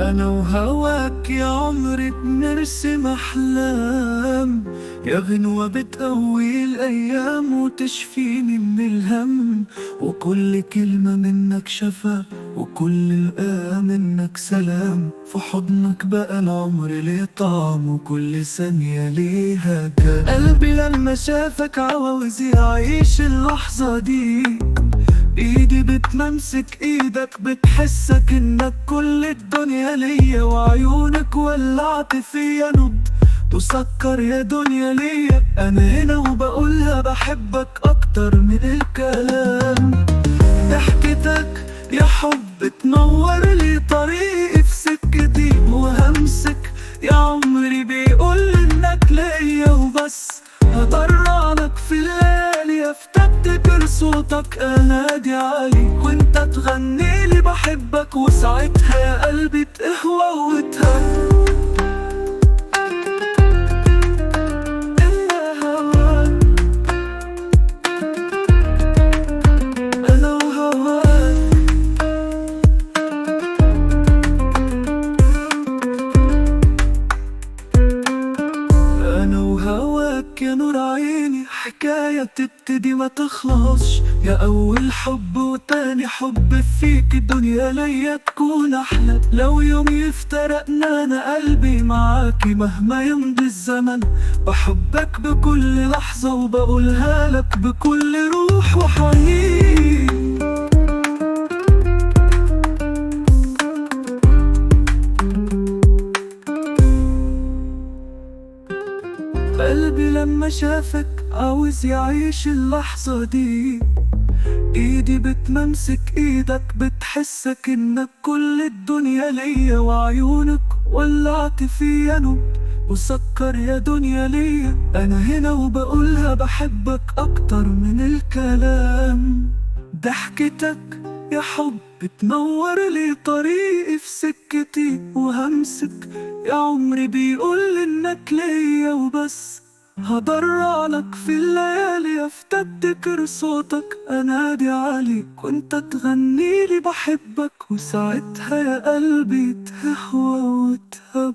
أنا وهواك يا عمري بنرسم أحلام، يا غنوة بتقوي الأيام وتشفيني من الهم، وكل كلمة منك شفا وكل الآن منك سلام. في حضنك بقى العمر ليه طعم وكل ثانية ليها كلام. قلبي لما شافك عاوز يعيش اللحظة دي، ايدي بتمسك ايدك بتحسك انك كل الدنيا ليا، وعيونك ولعت فيا نبض تسكر يا دنيا ليا. انا هنا وبقولها بحبك اكتر من الكلام. ضحكتك يا حب تنور لي طريقي في سكتي، وهمسك يا عمري بيقول انك ليا وبس. هطلعلك في الليالي افتكر صوتك انادي عليك وانت تغني لي بحبك، وساعتها يا قلبي تهوى وتهان. انا وهواك انا وهواك يا نور عيني، حكاية تبتدي ما تخلصش، يا أول حب وتاني حب فيك الدنيا ليا تكون أحلى. لو يوم يفترقنا أنا قلبي معاكي مهما يمضي الزمن، بحبك بكل لحظة وبقولها لك بكل روح وحنين. قلبي لما شافك عاوز يعيش اللحظة دي، ايدي بتمسك ايدك بتحسك انك كل الدنيا ليا، وعيونك ولعت فيا نبض وسكر يا دنيا ليا. انا هنا وبقولها بحبك اكتر من الكلام. ضحكتك يا حب تنور لي طريقي في سكتي، وهمسك يا عمري بيقول انك ليا وبس. هضرعلك في الليالي افتكر صوتك انادي عليك وانت تغني لي بحبك، وساعتها يا قلبي تهوى وتهب.